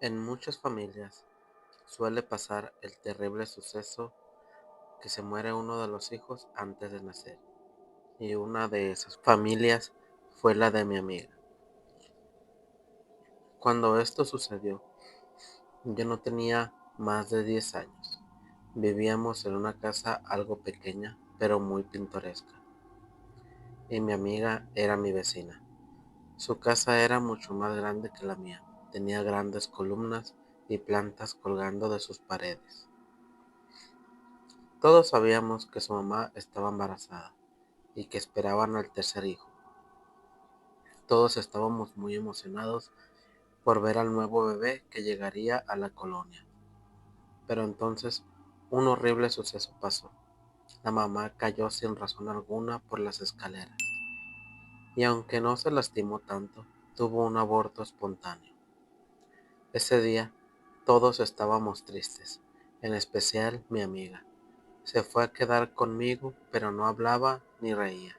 En muchas familias suele pasar el terrible suceso que se muere uno de los hijos antes de nacer, y una de esas familias fue la de mi amiga. Cuando esto sucedió, yo no tenía más de 10 años. Vivíamos en una casa algo pequeña, pero muy pintoresca, y mi amiga era mi vecina. Su casa era mucho más grande que la mía, tenía grandes columnas y plantas colgando de sus paredes. Todos sabíamos que su mamá estaba embarazada y que esperaban al tercer hijo. Todos estábamos muy emocionados por ver al nuevo bebé que llegaría a la colonia. Pero entonces un horrible suceso pasó. La mamá cayó sin razón alguna por las escaleras y aunque no se lastimó tanto, tuvo un aborto espontáneo. Ese día todos estábamos tristes, en especial mi amiga. Se fue a quedar conmigo, pero no hablaba ni reía.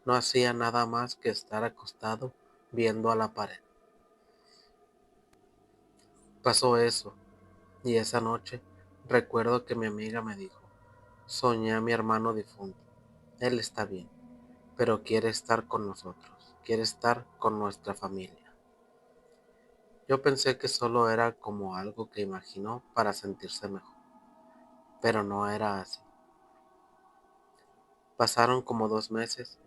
No hacía nada más que estar acostado viendo a la pared. Pasó eso, y esa noche recuerdo que mi amiga me dijo, soñé a mi hermano difunto. Él está bien, pero quiere estar con nosotros, quiere estar con nuestra familia. Yo pensé que solo era como algo que imaginó para sentirse mejor, pero no era así. Pasaron como 2 meses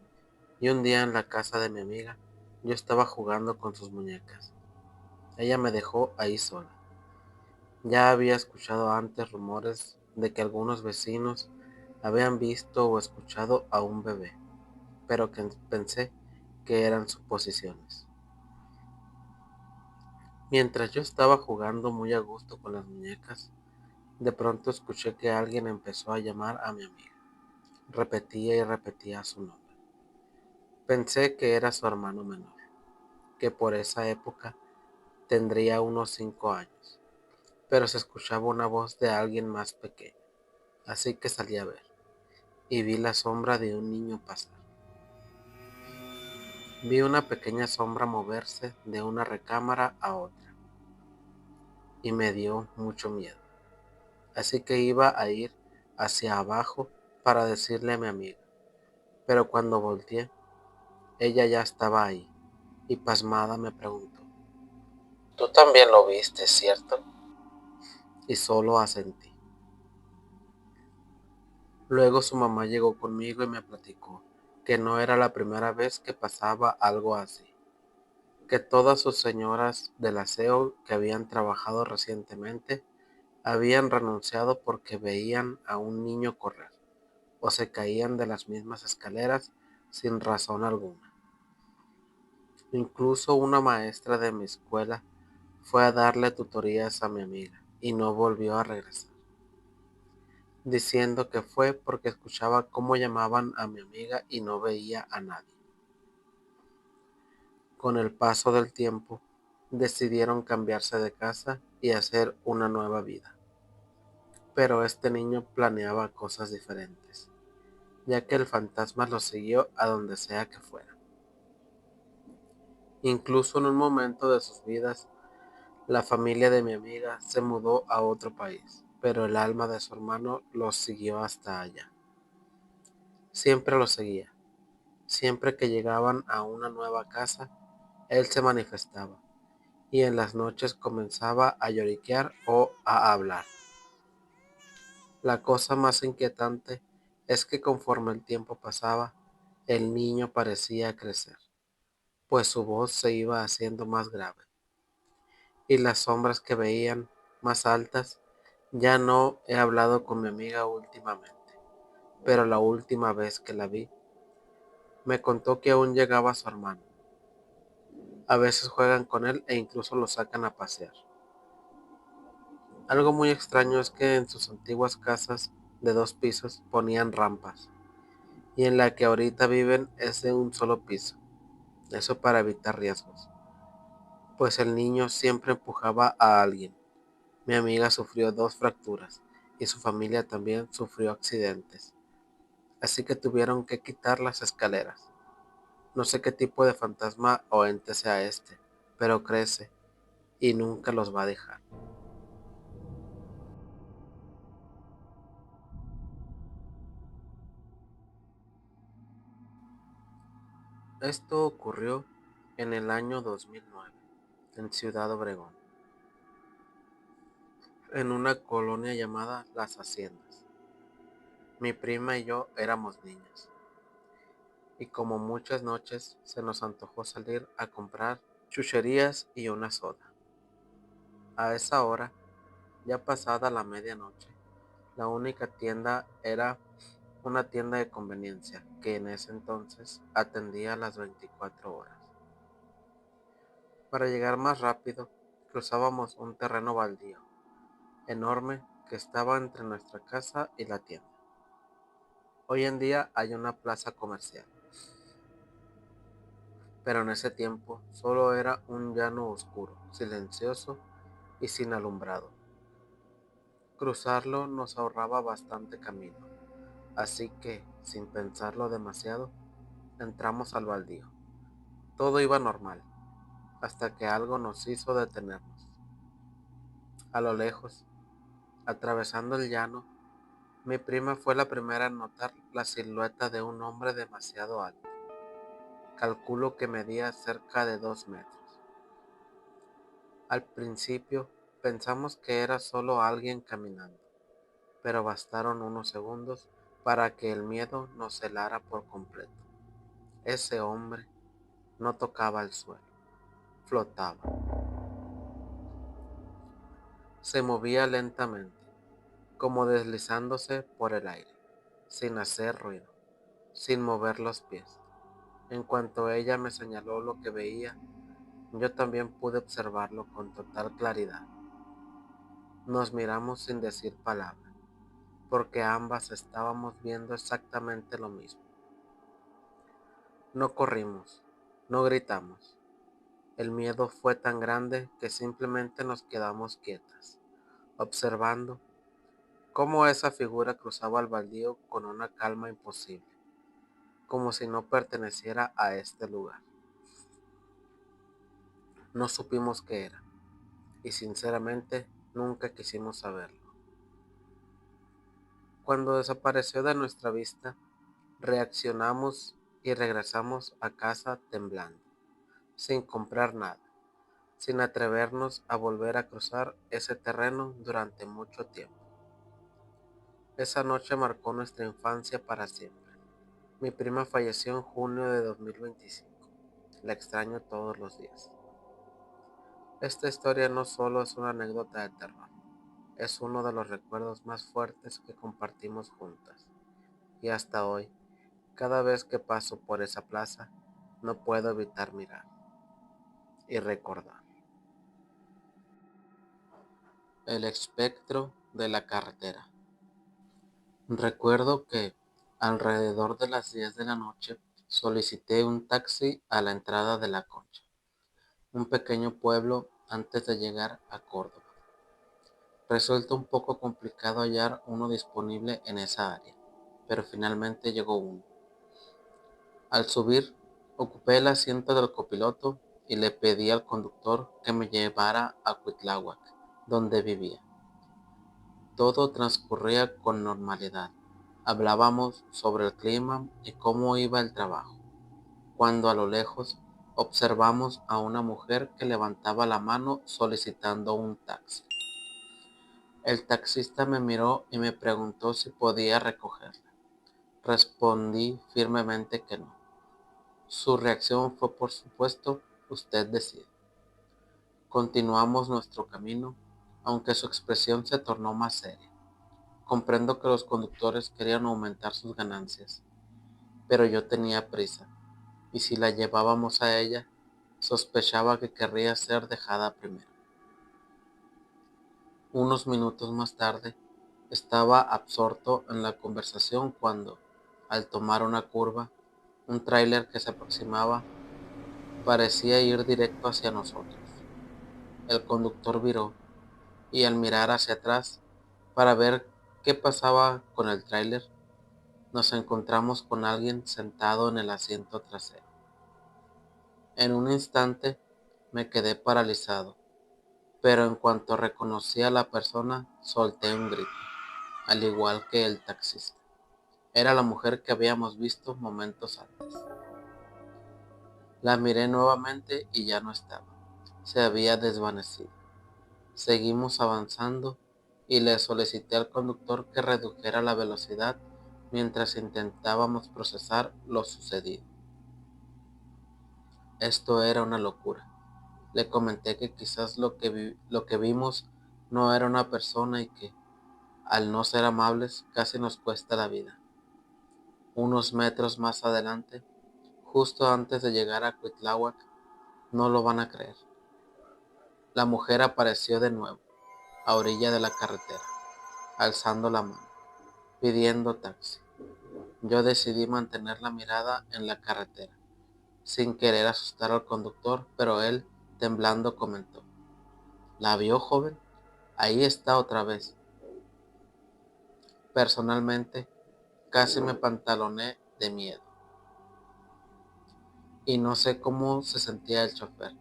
y un día en la casa de mi amiga yo estaba jugando con sus muñecas. Ella me dejó ahí sola. Ya había escuchado antes rumores de que algunos vecinos habían visto o escuchado a un bebé, pero que pensé que eran suposiciones. Mientras yo estaba jugando muy a gusto con las muñecas, de pronto escuché que alguien empezó a llamar a mi amiga. Repetía y repetía su nombre. Pensé que era su hermano menor, que por esa época tendría unos 5 años, pero se escuchaba una voz de alguien más pequeño, así que salí a ver, y vi la sombra de un niño pasar. Vi una pequeña sombra moverse de una recámara a otra, y me dio mucho miedo, así que iba a ir hacia abajo para decirle a mi amiga, pero cuando volteé, ella ya estaba ahí, y pasmada me preguntó, «Tú también lo viste, ¿cierto?». Y solo asentí. Luego su mamá llegó conmigo y me platicó que no era la primera vez que pasaba algo así, que todas sus señoras del aseo que habían trabajado recientemente habían renunciado porque veían a un niño correr o se caían de las mismas escaleras sin razón alguna. Incluso una maestra de mi escuela fue a darle tutorías a mi amiga y no volvió a regresar, diciendo que fue porque escuchaba cómo llamaban a mi amiga y no veía a nadie. Con el paso del tiempo, decidieron cambiarse de casa y hacer una nueva vida. Pero este niño planeaba cosas diferentes, ya que el fantasma lo siguió a donde sea que fuera. Incluso en un momento de sus vidas, la familia de mi amiga se mudó a otro país, pero el alma de su hermano los siguió hasta allá. Siempre lo seguía. Siempre que llegaban a una nueva casa, él se manifestaba y en las noches comenzaba a lloriquear o a hablar. La cosa más inquietante es que conforme el tiempo pasaba, el niño parecía crecer, pues su voz se iba haciendo más grave y las sombras que veían más altas. Ya no he hablado con mi amiga últimamente, pero la última vez que la vi, me contó que aún llegaba su hermano. A veces juegan con él e incluso lo sacan a pasear. Algo muy extraño es que en sus antiguas casas de 2 pisos ponían rampas, y en la que ahorita viven es de un solo piso, eso para evitar riesgos, pues el niño siempre empujaba a alguien. Mi amiga sufrió 2 fracturas y su familia también sufrió accidentes, así que tuvieron que quitar las escaleras. No sé qué tipo de fantasma o ente sea este, pero crece y nunca los va a dejar. Esto ocurrió en el año 2009, en Ciudad Obregón, en una colonia llamada Las Haciendas. Mi prima y yo éramos niñas, y como muchas noches se nos antojó salir a comprar chucherías y una soda. A esa hora, ya pasada la medianoche, la única tienda era una tienda de conveniencia que en ese entonces atendía las 24 horas. Para llegar más rápido, cruzábamos un terreno baldío enorme que estaba entre nuestra casa y la tienda. Hoy en día hay una plaza comercial, pero en ese tiempo solo era un llano oscuro, silencioso y sin alumbrado. Cruzarlo nos ahorraba bastante camino, así que, sin pensarlo demasiado, entramos al baldío. Todo iba normal, hasta que algo nos hizo detenernos. A lo lejos, atravesando el llano, mi prima fue la primera en notar la silueta de un hombre demasiado alto. Calculo que medía cerca de 2 metros. Al principio pensamos que era solo alguien caminando, pero bastaron unos segundos para que el miedo nos helara por completo. Ese hombre no tocaba el suelo, flotaba. Se movía lentamente, como deslizándose por el aire, sin hacer ruido, sin mover los pies. En cuanto ella me señaló lo que veía, yo también pude observarlo con total claridad. Nos miramos sin decir palabra, porque ambas estábamos viendo exactamente lo mismo. No corrimos, no gritamos. El miedo fue tan grande que simplemente nos quedamos quietas, observando cómo esa figura cruzaba el baldío con una calma imposible, como si no perteneciera a este lugar. No supimos qué era, y sinceramente nunca quisimos saberlo. Cuando desapareció de nuestra vista, reaccionamos y regresamos a casa temblando, sin comprar nada, sin atrevernos a volver a cruzar ese terreno durante mucho tiempo. Esa noche marcó nuestra infancia para siempre. Mi prima falleció en junio de 2025. La extraño todos los días. Esta historia no solo es una anécdota de terror, es uno de los recuerdos más fuertes que compartimos juntas. Y hasta hoy, cada vez que paso por esa plaza, no puedo evitar mirar y recordar. El espectro de la carretera. Recuerdo que, alrededor de las 10 de la noche, solicité un taxi a la entrada de La Concha, un pequeño pueblo antes de llegar a Córdoba. Resulta un poco complicado hallar uno disponible en esa área, pero finalmente llegó uno. Al subir, ocupé el asiento del copiloto y le pedí al conductor que me llevara a Cuitláhuac, donde vivía. Todo transcurría con normalidad. Hablábamos sobre el clima y cómo iba el trabajo, cuando a lo lejos observamos a una mujer que levantaba la mano solicitando un taxi. El taxista me miró y me preguntó si podía recogerla. Respondí firmemente que no. Su reacción fue: por supuesto, usted decide. Continuamos nuestro camino, aunque su expresión se tornó más seria. Comprendo que los conductores querían aumentar sus ganancias, pero yo tenía prisa, y si la llevábamos a ella, sospechaba que querría ser dejada primero. Unos minutos más tarde, estaba absorto en la conversación cuando, al tomar una curva, un tráiler que se aproximaba parecía ir directo hacia nosotros. El conductor viró y, al mirar hacia atrás para ver qué pasaba con el tráiler, nos encontramos con alguien sentado en el asiento trasero. En un instante me quedé paralizado. pero en cuanto reconocí a la persona, solté un grito, al igual que el taxista. Era la mujer que habíamos visto momentos antes. La miré nuevamente y ya no estaba. Se había desvanecido. Seguimos avanzando y le solicité al conductor que redujera la velocidad mientras intentábamos procesar lo sucedido. Esto era una locura. Le comenté que quizás lo que vimos no era una persona y que, al no ser amables, casi nos cuesta la vida. Unos metros más adelante, justo antes de llegar a Cuitláhuac, no lo van a creer. La mujer apareció de nuevo, a orilla de la carretera, alzando la mano, pidiendo taxi. Yo decidí mantener la mirada en la carretera, sin querer asustar al conductor, pero él, temblando, comentó: ¿La vio, joven? Ahí está otra vez. Personalmente, casi me pantaloné de miedo. Y no sé cómo se sentía el chofer.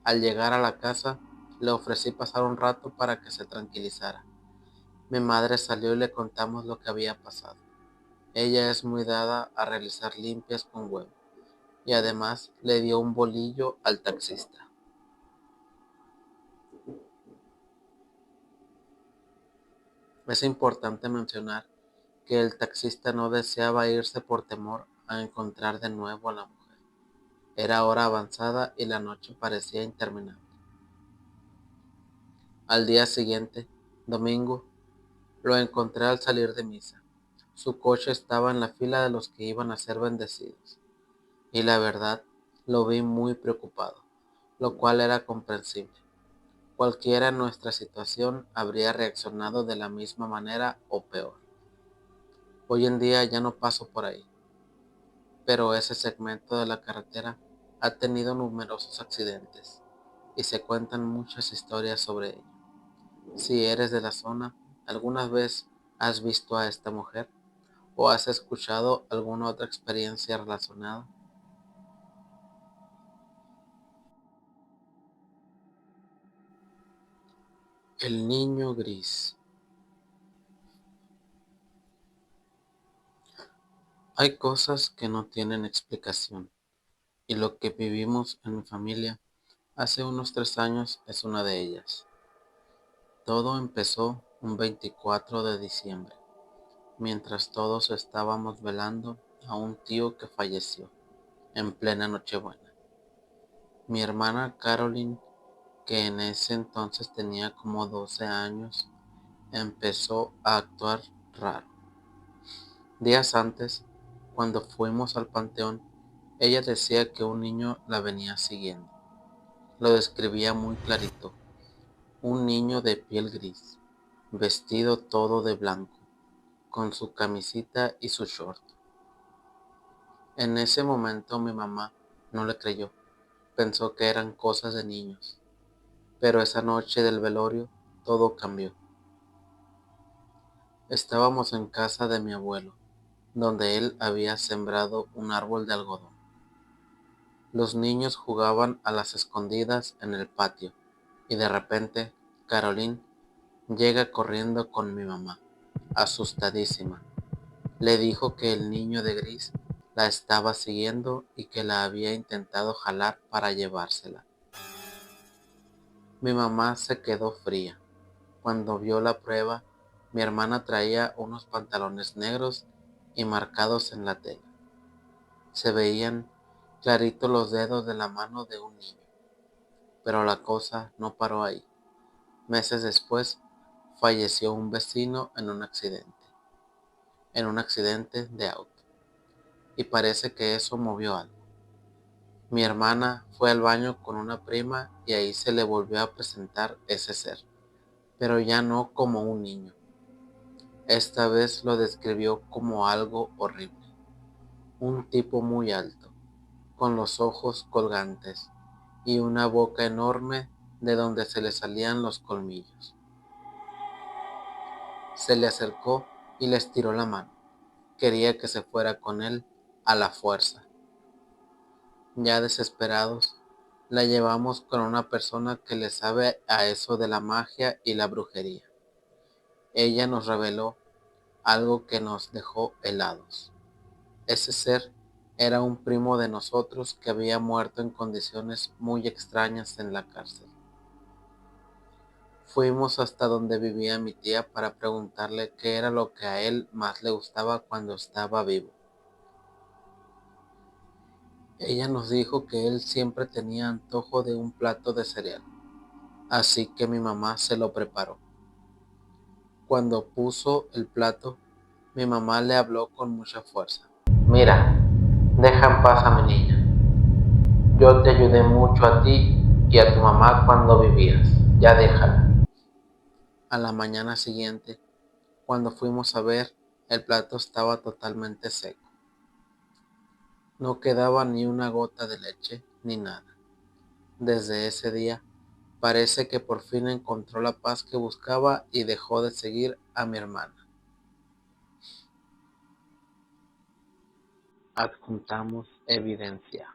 Al llegar a la casa, le ofrecí pasar un rato para que se tranquilizara. Mi madre salió y le contamos lo que había pasado. Ella es muy dada a realizar limpias con huevo y además le dio un bolillo al taxista. Es importante mencionar que el taxista no deseaba irse por temor a encontrar de nuevo a la mujer. Era hora avanzada y la noche parecía interminable. Al día siguiente, domingo, lo encontré al salir de misa. Su coche estaba en la fila de los que iban a ser bendecidos, y la verdad, lo vi muy preocupado, lo cual era comprensible. Cualquiera en nuestra situación habría reaccionado de la misma manera o peor. Hoy en día ya no paso por ahí, pero ese segmento de la carretera ha tenido numerosos accidentes y se cuentan muchas historias sobre ello. Si eres de la zona, ¿alguna vez has visto a esta mujer o has escuchado alguna otra experiencia relacionada? El niño gris. Hay cosas que no tienen explicación, y lo que vivimos en mi familia hace unos 3 años es una de ellas. Todo empezó un 24 de diciembre, mientras todos estábamos velando a un tío que falleció en plena Nochebuena. Mi hermana Caroline, que en ese entonces tenía como 12 años, empezó a actuar raro. Días antes, cuando fuimos al panteón, ella decía que un niño la venía siguiendo. Lo describía muy clarito: un niño de piel gris, vestido todo de blanco, con su camisita y su short. En ese momento mi mamá no le creyó, pensó que eran cosas de niños, pero esa noche del velorio todo cambió. Estábamos en casa de mi abuelo, donde él había sembrado un árbol de algodón. Los niños jugaban a las escondidas en el patio, y de repente Caroline llega corriendo con mi mamá, asustadísima. Le dijo que el niño de gris la estaba siguiendo y que la había intentado jalar para llevársela. Mi mamá se quedó fría. Cuando vio la prueba, mi hermana traía unos pantalones negros y marcados en la tela. Se veían clarito los dedos de la mano de un niño. Pero la cosa no paró ahí. Meses después, falleció un vecino en un accidente de auto, y parece que eso movió algo. Mi hermana fue al baño con una prima y ahí se le volvió a presentar ese ser, pero ya no como un niño. Esta vez lo describió como algo horrible, un tipo muy alto, con los ojos colgantes y una boca enorme de donde se le salían los colmillos. Se le acercó y le estiró la mano. Quería que se fuera con él a la fuerza. Ya desesperados, La llevamos con una persona que le sabe a eso de la magia y la brujería. Ella nos reveló algo que nos dejó helados. Ese ser era un primo de nosotros que había muerto en condiciones muy extrañas en la cárcel. Fuimos hasta donde vivía mi tía para preguntarle qué era lo que a él más le gustaba cuando estaba vivo. Ella nos dijo que él siempre tenía antojo de un plato de cereal, así que mi mamá se lo preparó. Cuando puso el plato, mi mamá le habló con mucha fuerza. Mira, deja en paz a mi niña. Yo te ayudé mucho a ti y a tu mamá cuando vivías. Ya déjala. A la mañana siguiente, cuando fuimos a ver, el plato estaba totalmente seco. No quedaba ni una gota de leche ni nada. Desde ese día, parece que por fin encontró la paz que buscaba y dejó de seguir a mi hermana. Adjuntamos evidencia.